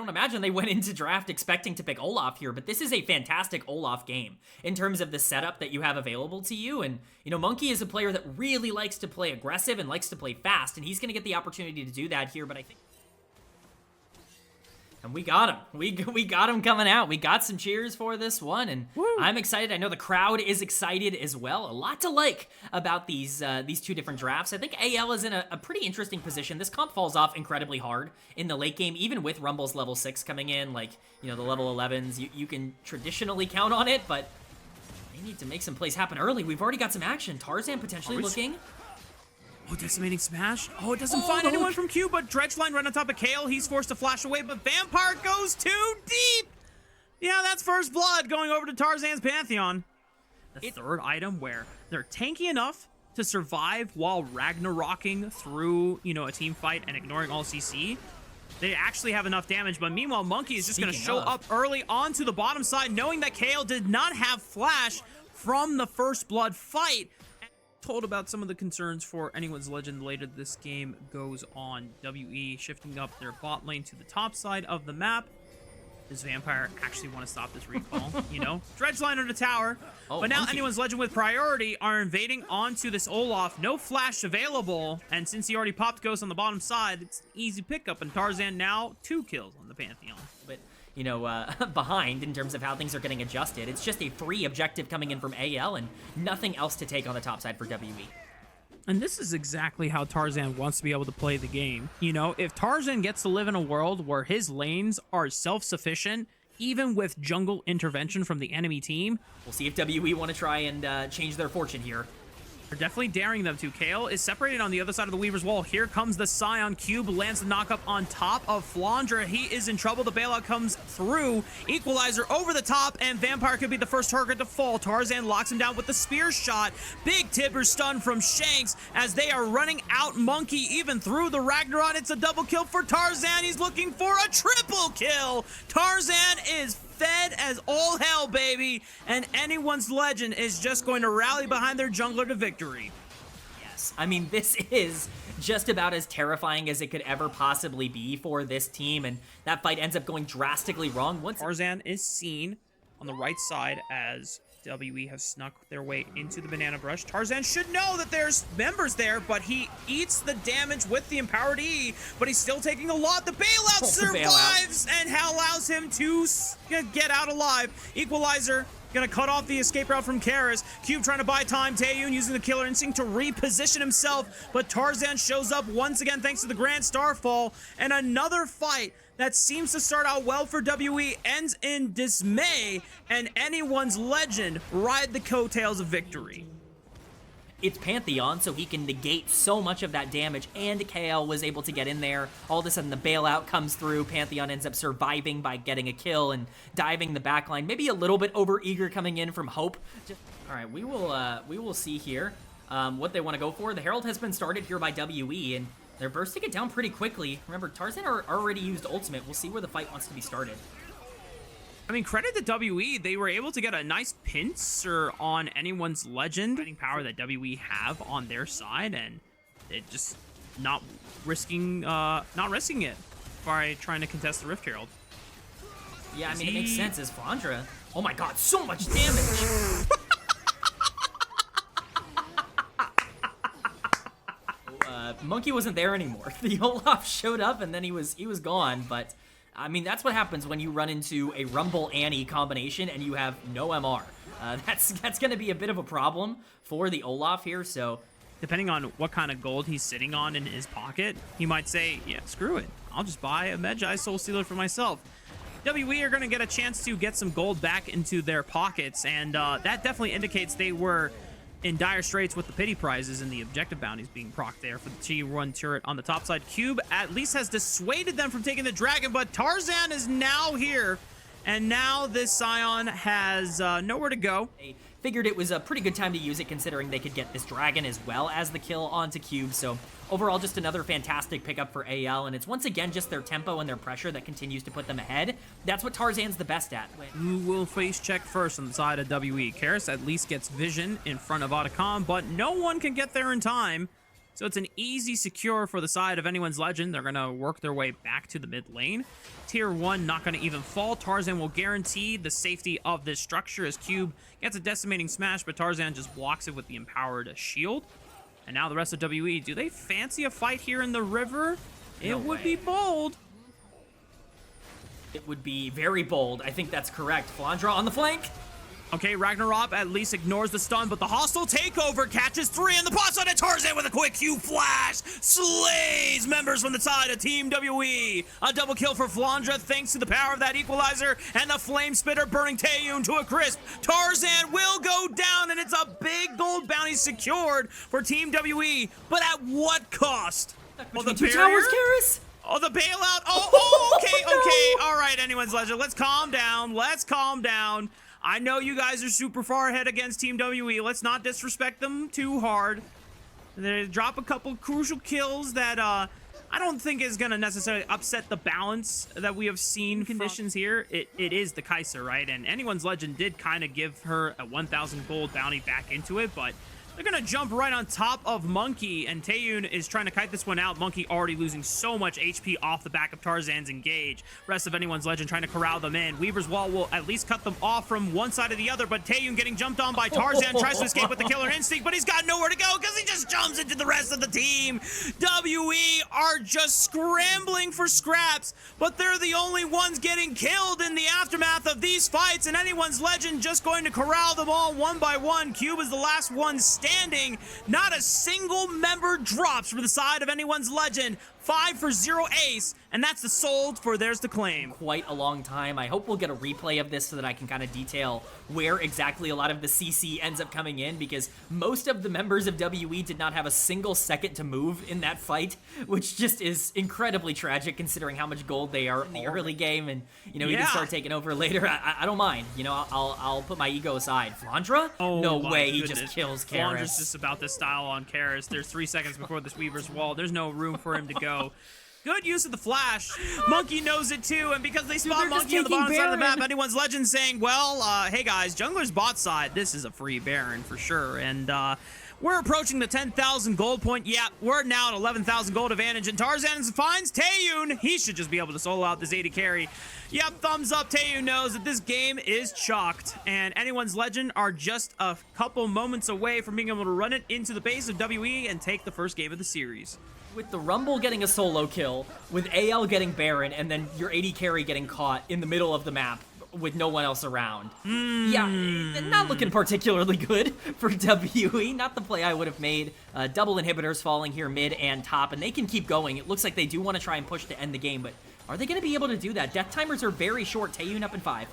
don't imagine they went into draft expecting to pick Olaf here, but this is a fantastic Olaf game in terms of the setup that you have available to you. And, you know, Monkey is a player that really likes to play aggressive and likes to play fast, and he's going to get the opportunity to do that here, but I think... And we got him. We got him coming out. We got some cheers for this one, and woo. I'm excited. I know the crowd is excited as well. A lot to like about these two different drafts. I think AL is in a pretty interesting position. This comp falls off incredibly hard in the late game, even with Rumble's level 6 coming in. Like, you know, the level 11s, you can traditionally count on it, but they need to make some plays happen early. We've already got some action. Tarzan potentially looking... Oh, decimating smash. Oh, it doesn't find anyone from Q, but Dredgeline right on top of Kale. He's forced to flash away, but Vampire goes too deep. Yeah, that's first blood going over to Tarzan's Pantheon. The third item where they're tanky enough to survive while Ragnarocking through, you know, a team fight and ignoring all CC. They actually have enough damage, but meanwhile, Monkey is just going to show up early onto the bottom side, knowing that Kale did not have flash from the first blood fight. Told about some of the concerns for Anyone's Legend later this game goes on. WE shifting up their bot lane to the top side of the map. Does Vampire actually want to stop this recall? You know, Dredgeline on the tower. But now Anyone's Legend with priority are invading onto this Olaf. No flash available, and since he already popped Ghost on the bottom side, it's an easy pickup, and Tarzan now 2 kills on the Pantheon. But you know, behind in terms of how things are getting adjusted. It's just a free objective coming in from AL and nothing else to take on the top side for WE. And this is exactly how Tarzan wants to be able to play the game. You know, if Tarzan gets to live in a world where his lanes are self-sufficient, even with jungle intervention from the enemy team. We'll see if WE want to try and change their fortune here. They're definitely daring them to. Kale is separated on the other side of the Weaver's Wall. Here comes the Scion. Cube lands the knockup on top of Flandra. He is in trouble. The bailout comes through. Equalizer over the top, and Vampire could be the first target to fall. Tarzan locks him down with the spear shot. Big Tipper stun from Shanks as they are running out Monkey even through the Ragnarok. It's a double kill for Tarzan. He's looking for a triple kill. Tarzan is fed as all hell, baby, and Anyone's Legend is just going to rally behind their jungler to victory. Yes, I mean, this is just about as terrifying as it could ever possibly be for this team, and that fight ends up going drastically wrong. Once Tarzan is seen on the right side as WE has snuck their way into the banana brush. Tarzan should know that there's members there, but he eats the damage with the empowered E, but he's still taking a lot. The bailout survives and allows him to get out alive. Equalizer gonna cut off the escape route from Karis. Cube trying to buy time. Taeyun using the killer instinct to reposition himself, but Tarzan shows up once again thanks to the Grand Starfall, and another fight that seems to start out well for WE ends in dismay, and Anyone's Legend ride the coattails of victory. It's Pantheon, so he can negate so much of that damage, and KL was able to get in there. All of a sudden, the bailout comes through. Pantheon ends up surviving by getting a kill and diving the backline. Maybe a little bit over-eager coming in from Hope. All right, we will see here what they want to go for. The Herald has been started here by WE, and they're bursting it down pretty quickly. Remember, Tarzan already used ultimate. We'll see where the fight wants to be started. I mean, credit to WE. They were able to get a nice pincer on Anyone's Legend. Fighting power that WE have on their side, and it just not risking it by trying to contest the Rift Herald. Yeah, I mean, it makes sense as Flandra. Oh my god, so much damage! Monkey wasn't there anymore. The Olaf showed up and then he was gone, but I mean, that's what happens when you run into a Rumble Annie combination and you have no MR. That's going to be a bit of a problem for the Olaf here, so depending on what kind of gold he's sitting on in his pocket, he might say, yeah, screw it. I'll just buy a Medjai Soul Stealer for myself. WE are going to get a chance to get some gold back into their pockets, and that definitely indicates they were in dire straits with the pity prizes and the objective bounties being procced there for the T1 turret on the top side. Cube at least has dissuaded them from taking the dragon, but Tarzan is now here, and now this Scion has nowhere to go. They figured it was a pretty good time to use it considering they could get this dragon as well as the kill onto Cube, so overall just another fantastic pickup for AL, and it's once again just their tempo and their pressure that continues to put them ahead. That's what Tarzan's the best at. Who will face check first on the side of WE? Karis at least gets vision in front of Otacon, but no one can get there in time. So it's an easy secure for the side of Anyone's Legend. They're going to work their way back to the mid lane. Tier 1 not going to even fall. Tarzan will guarantee the safety of this structure as Cube gets a decimating smash, but Tarzan just blocks it with the empowered shield. And now the rest of WE, do they fancy a fight here in the river? It would be bold. It would be very bold. I think that's correct. Flandra on the flank. Okay, Ragnarok at least ignores the stun, but the hostile takeover catches 3 in the pot on it. Tarzan with a quick Q flash slays members from the side of Team WE. A double kill for Flandra thanks to the power of that equalizer and the flame spitter burning Taeyun to a crisp. Tarzan will go down, and it's a big gold bounty secured for Team WE, but at what cost? Well, the two towers, Karis? Oh, the bailout. Oh, okay, okay. All right, Anyone's Legend. Let's calm down. Let's calm down. I know you guys are super far ahead against Team WE. Let's not disrespect them too hard. They drop a couple crucial kills that I don't think is going to necessarily upset the balance that we have seen conditions here. It is the Kaiser, right? And Anyone's Legend did kind of give her a 1,000 gold bounty back into it, but they're going to jump right on top of Monkey, and Taeyun is trying to kite this one out. Monkey already losing so much HP off the back of Tarzan's engage. Rest of Anyone's Legend trying to corral them in. Weaver's Wall will at least cut them off from one side or the other, but Taeyun getting jumped on by Tarzan, tries to escape with the killer instinct, but he's got nowhere to go because he just jumps into the rest of the team. WE are just scrambling for scraps, but they're the only ones getting killed in the aftermath of these fights, and Anyone's Legend just going to corral them all one by one. Cube is the last one standing. Not a single member drops from the side of Anyone's Legend. 5 for 0 ace, and that's the sold for theirs to claim. Quite a long time. I hope we'll get a replay of this so that I can kind of detail where exactly a lot of the CC ends up coming in, because most of the members of WE did not have a single second to move in that fight, which just is incredibly tragic considering how much gold they are in the early game, and you know, we can start taking over later. I don't mind. You know, I'll put my ego aside. Flandra? Oh, no way, he just kills Karis. Flandra's just about to style on Karis. There's 3 seconds before this Weaver's Wall. There's no room for him to go. Good use of the flash. Monkey knows it too, and because they spawn Monkey on the bottom side of the map, Anyone's Legend saying, well, hey guys, jungler's bot side, this is a free Baron for sure, and we're approaching the 10,000 gold point. Yeah, we're now at 11,000 gold advantage, and Tarzan finds Taeyun. He should just be able to solo out this AD carry. Yep, thumbs up. Taeyun knows that this game is chalked, and Anyone's Legend are just a couple moments away from being able to run it into the base of WE and take the first game of the series. With the Rumble getting a solo kill, with AL getting Baron, and then your AD carry getting caught in the middle of the map with no one else around. Yeah, not looking particularly good for WE. Not the play I would have made. Double inhibitors falling here mid and top, and they can keep going. It looks like they do want to try and push to end the game, but are they going to be able to do that? Death timers are very short. Taeyun up in 5.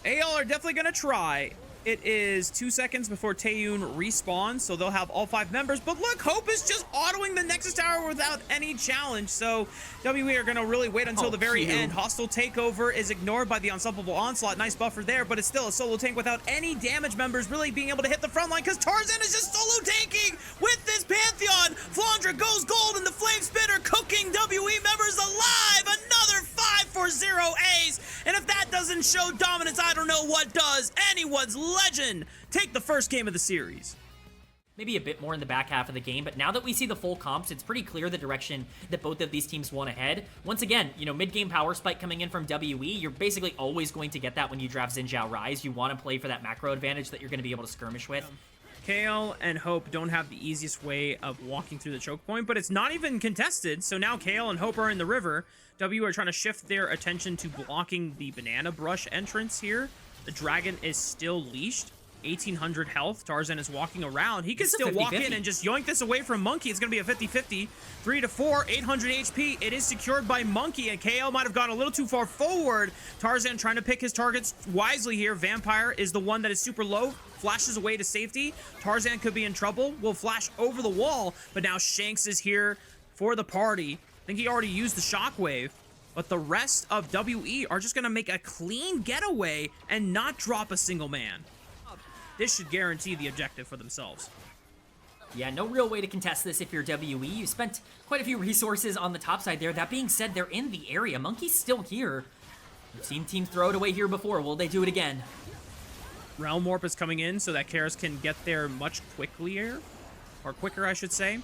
AL are definitely going to try. It is 2 seconds before Taeyun respawns, so they'll have all 5 members. But look, Hope is just autoing the Nexus Tower without any challenge, so WE are going to really wait until the very end. Hostile takeover is ignored by the Unstoppable Onslaught. Nice buffer there, but it's still a solo tank without any damage members really being able to hit the front line, because Tarzan is just solo tanking with this Pantheon. Flandra goes gold, and the Flame Spitter cooking WE members alive. Another 5 for 0 ace, and if that doesn't show dominance, I don't know what does. Anyone's Legend take the first game of the series. Maybe a bit more in the back half of the game, but now that we see the full comps, it's pretty clear the direction that both of these teams want to head. Once again, you know, mid-game power spike coming in from WE, you're basically always going to get that when you draft Xin Zhao Rise. You want to play for that macro advantage that you're going to be able to skirmish with. Kale and Hope don't have the easiest way of walking through the choke point, but it's not even contested, so now Kale and Hope are in the river. W are trying to shift their attention to blocking the banana brush entrance here. The dragon is still leashed. 1,800 health. Tarzan is walking around. He can still walk in and just yoink this away from Monkey. It's going to be a 50-50. 3-4, 800 HP. It is secured by Monkey, and KL might have gone a little too far forward. Tarzan trying to pick his targets wisely here. Vampire is the one that is super low. Flashes away to safety. Tarzan could be in trouble. Will flash over the wall, but now Shanks is here for the party. I think he already used the shockwave. But the rest of WE are just going to make a clean getaway and not drop a single man. This should guarantee the objective for themselves. Yeah, no real way to contest this if you're WE. You spent quite a few resources on the top side there. That being said, they're in the area. Monkey's still here. We've seen teams throw it away here before. Will they do it again? Realm Warp is coming in so that Karis can get there much quicker. or quicker, I should say.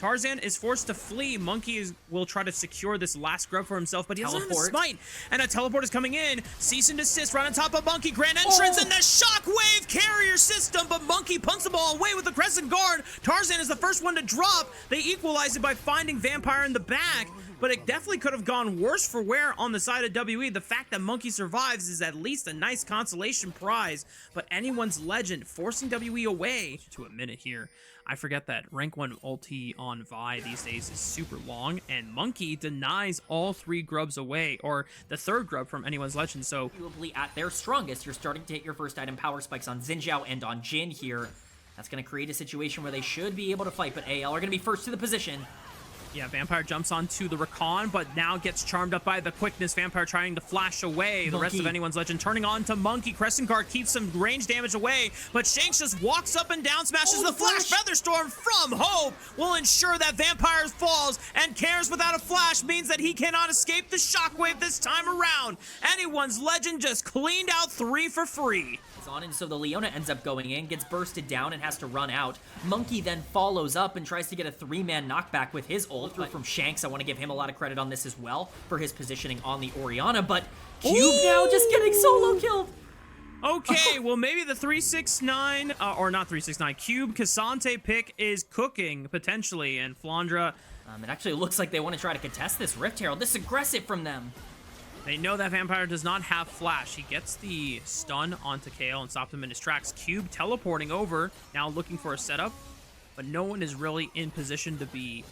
Tarzan is forced to flee. Monkey will try to secure this last grub for himself, but he doesn't have the smite. And a teleport is coming in. Cease and desist right on top of Monkey. Grand entrance and the shockwave carrier system, but Monkey punts the ball away with the crescent guard. Tarzan is the first one to drop. They equalize it by finding Vampire in the back, but it definitely could have gone worse for wear on the side of WE. The fact that Monkey survives is at least a nice consolation prize, but anyone's legend forcing WE away. To a minute here. I forget that rank 1 ulti on Vi these days is super long, and Monkey denies all 3 grubs away, or the 3rd grub from anyone's legend, so... Arguably at their strongest, you're starting to hit your first item power spikes on Xin Zhao and on Jin here. That's going to create a situation where they should be able to fight, but AL are going to be first to the position. Yeah, Vampire jumps onto the Recon, but now gets charmed up by the quickness. Vampire trying to flash away. The rest of anyone's legend turning on to Monkey. Crescent Guard keeps some range damage away, but Shanks just walks up and down, smashes the flash. Featherstorm from Hope will ensure that Vampire falls, and Cares without a flash means that he cannot escape the shockwave this time around. Anyone's legend just cleaned out 3 for free. On, and so the Leona ends up going in, gets bursted down, and has to run out. Monkey then follows up and tries to get a 3-man knockback with his ult through from Shanks. I want to give him a lot of credit on this as well for his positioning on the Orianna, but Cube now just getting solo killed. Okay, well, maybe the 369, or not 369, Cube Cassante pick is cooking, potentially, and Flandra... It actually looks like they want to try to contest this Rift Herald. This is aggressive from them. They know that Vampire does not have flash. He gets the stun onto Kale and stops him in his tracks. Cube teleporting over, now looking for a setup, but no one is really in position to be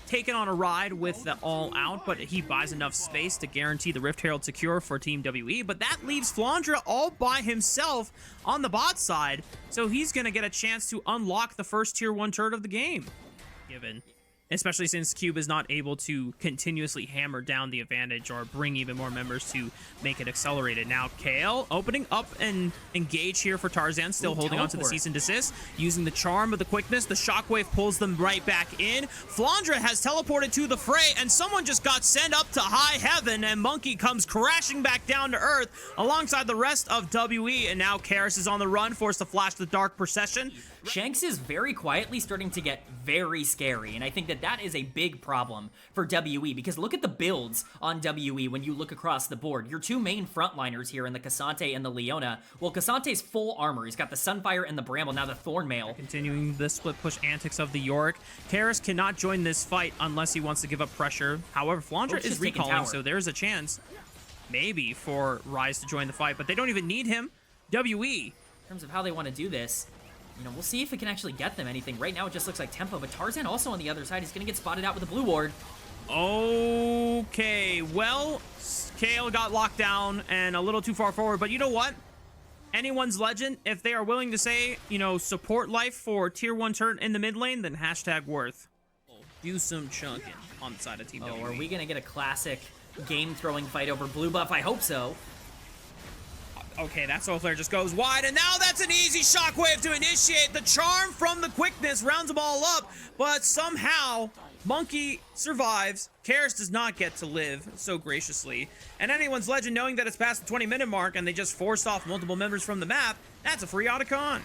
taken on a ride with the all out, but he buys enough space to guarantee the Rift Herald secure for Team WE, but that leaves Flandra all by himself on the bot side, so he's going to get a chance to unlock the first tier 1 turret of the game, especially since Cube is not able to continuously hammer down the advantage or bring even more members to make it accelerated. Now, Kale opening up and engage here for Tarzan, still holding on to the cease and desist, using the charm of the quickness. The shockwave pulls them right back in. Flandra has teleported to the fray, and someone just got sent up to high heaven, and Monkey comes crashing back down to earth alongside the rest of WE, and now Karis is on the run, forced to flash the Dark Procession. Shanks is very quietly starting to get very scary, and I think that is a big problem for WE, because look at the builds on WE when you look across the board. Your 2 main frontliners here in the Cassante and the Leona. Well, Cassante's full armor. He's got the Sunfire and the Bramble, now the Thornmail. Continuing the split push antics of the Yorick. Karis cannot join this fight unless he wants to give up pressure. However, Flandra is recalling, so there's a chance, maybe, for Rise to join the fight, but they don't even need him. WE. In terms of how they want to do this, you know, we'll see if it can actually get them anything. Right now, it just looks like tempo, but Tarzan also on the other side. He's going to get spotted out with a blue ward. Okay, well, Kale got locked down and a little too far forward, but you know what? Anyone's legend, if they are willing to say, you know, support life for tier 1 turret in the mid lane, then hashtag worth. Do some chunking on the side of Team WE. Are we going to get a classic game-throwing fight over blue buff? I hope so. Okay, that Soul Flare just goes wide, and now that's an easy shockwave to initiate. The charm from the quickness rounds them all up, but somehow Monkey survives. Karis does not get to live so graciously. And anyone's legend, knowing that it's past the 20-minute mark and they just forced off multiple members from the map, that's a free Otacon.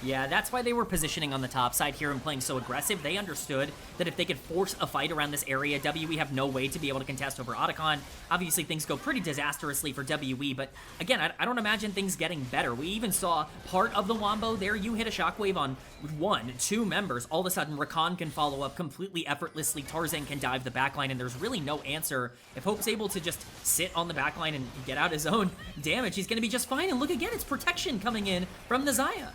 Yeah, that's why they were positioning on the top side here and playing so aggressive. They understood that if they could force a fight around this area, WE have no way to be able to contest over Otacon. Obviously, things go pretty disastrously for WE, but again, I don't imagine things getting better. We even saw part of the Wombo there. You hit a shockwave on 1, 2 members. All of a sudden, Rakan can follow up completely effortlessly. Tarzan can dive the backline, and there's really no answer. If Hope's able to just sit on the backline and get out his own damage, he's going to be just fine. And look again, it's protection coming in from the Xayah.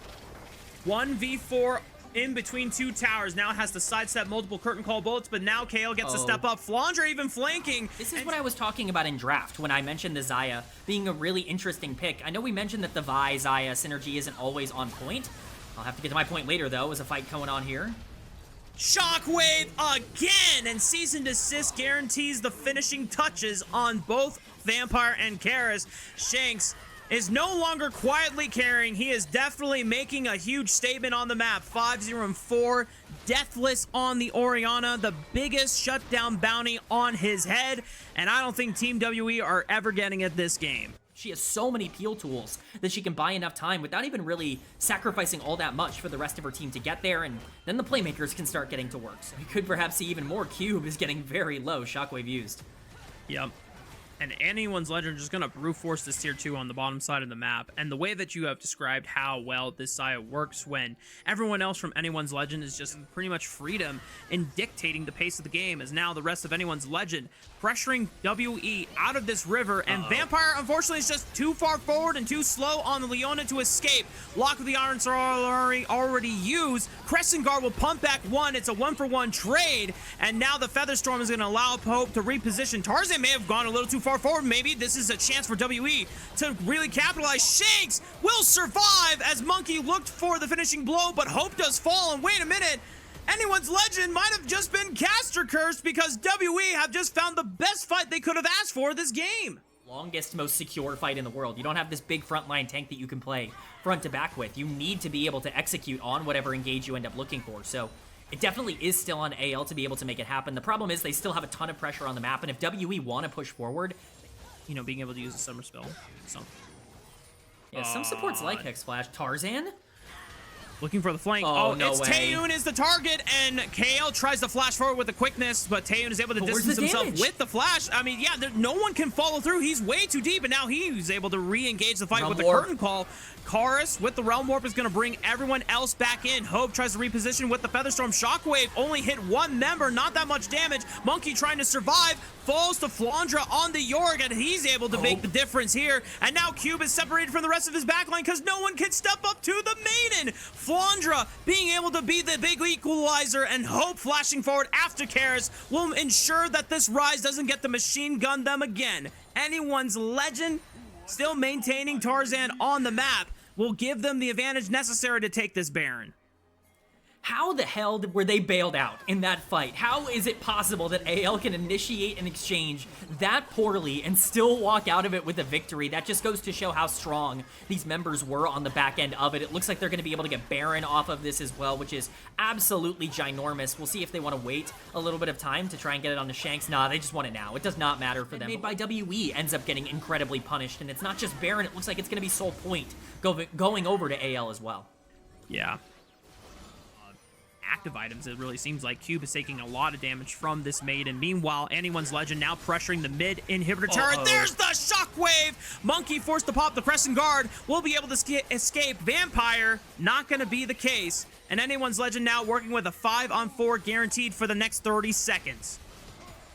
1v4 in between 2 towers. Now has to sidestep multiple curtain call bullets, but now Kale gets to step up. Flandra even flanking. This is what I was talking about in draft when I mentioned the Xayah being a really interesting pick. I know we mentioned that the Vi Xayah synergy isn't always on point. I'll have to get to my point later, though. There's a fight going on here. Shockwave again, and cease and desist guarantees the finishing touches on both Vampire and Karis. Shanks is no longer quietly carrying. He is definitely making a huge statement on the map. 5-0-4, deathless on the Orianna, the biggest shutdown bounty on his head, and I don't think Team WE are ever getting at this game. She has so many peel tools that she can buy enough time without even really sacrificing all that much for the rest of her team to get there, and then the playmakers can start getting to work. So we could perhaps see even more. Cube is getting very low. Shockwave used. Yep. And Anyone's Legend just going to brute force this tier 2 on the bottom side of the map. And the way that you have described how well this Saya works when everyone else from Anyone's Legend is just pretty much freedom in dictating the pace of the game, is now the rest of Anyone's Legend pressuring WE out of this river. And Vampire, unfortunately, is just too far forward and too slow on the Leona to escape. Lock of the Irons are already used. Crescent Guard will pump back one. It's a 1-for-1 trade. And now the Featherstorm is going to allow Hope to reposition. Tarzan may have gone a little too far forward. Maybe this is a chance for WE to really capitalize. Shanks will survive as Monkey looked for the finishing blow, but Hope does fall. And wait a minute, Anyone's Legend might have just been caster cursed, because WE have just found the best fight they could have asked for this game. Longest, most secure fight in the world. You don't have this big frontline tank that you can play front to back with. You need to be able to execute on whatever engage you end up looking for. So it definitely is still on AL to be able to make it happen. The problem is they still have a ton of pressure on the map, and if WE want to push forward, you know, being able to use a summer spell. So yeah, some supports like Hex Flash. Tarzan looking for the flank. Oh, no it's way. Taeyun is the target, and KL tries to flash forward with the quickness, but Taeyun is able to distance himself with the flash. I mean, yeah, no one can follow through. He's way too deep, and now he's able to re-engage the fight with the curtain call. Chorus with the Realm Warp is going to bring everyone else back in. Hope tries to reposition with the Featherstorm. Shockwave only hit one member, not that much damage. Monkey trying to survive, falls to Flandra on the Yorg, and he's able to make the difference here. And now Cube is separated from the rest of his backline because no one can step up to the Maiden. Flandra being able to be the big equalizer, and Hope flashing forward after Karis will ensure that this Rise doesn't get the machine gun them again. Anyone's Legend still maintaining Tarzan on the map will give them the advantage necessary to take this Baron. How the hell were they bailed out in that fight? How is it possible that AL can initiate an exchange that poorly and still walk out of it with a victory? That just goes to show how strong these members were on the back end of it. It looks like they're going to be able to get Baron off of this as well, which is absolutely ginormous. We'll see if they want to wait a little bit of time to try and get it onto Shanks. Nah, they just want it now. It does not matter for them. Made by WE ends up getting incredibly punished, and it's not just Baron. It looks like it's going to be Soul Point going over to AL as well. Yeah. Active items, it really seems like Cube is taking a lot of damage from this Maiden. Meanwhile, Anyone's Legend now pressuring the mid inhibitor turret. There's the Shockwave! Monkey forced to pop the Crescent Guard. Will be able to escape. Vampire, not going to be the case. And Anyone's Legend now working with a 5-on-4 guaranteed for the next 30 seconds.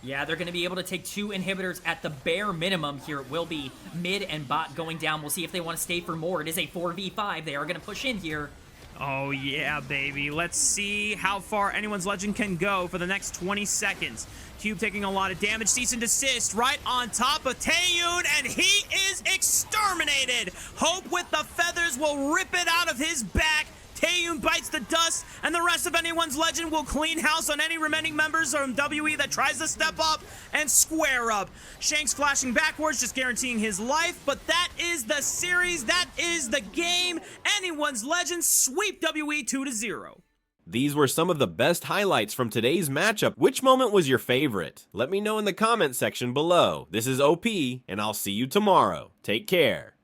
Yeah, they're going to be able to take 2 inhibitors at the bare minimum here. It will be mid and bot going down. We'll see if they want to stay for more. It is a 4v5. They are going to push in here. Oh, yeah, baby. Let's see how far Anyone's Legend can go for the next 20 seconds. Cube taking a lot of damage. Cease and desist right on top of Taeyun, and he is exterminated. Hope with the feathers will rip it out of his back. Taeyun bites the dust, and the rest of Anyone's Legend will clean house on any remaining members from WE that tries to step up and square up. Shanks flashing backwards, just guaranteeing his life, but that is the series, that is the game. Anyone's Legend sweep WE 2-0. These were some of the best highlights from today's matchup. Which moment was your favorite? Let me know in the comment section below. This is OP, and I'll see you tomorrow. Take care.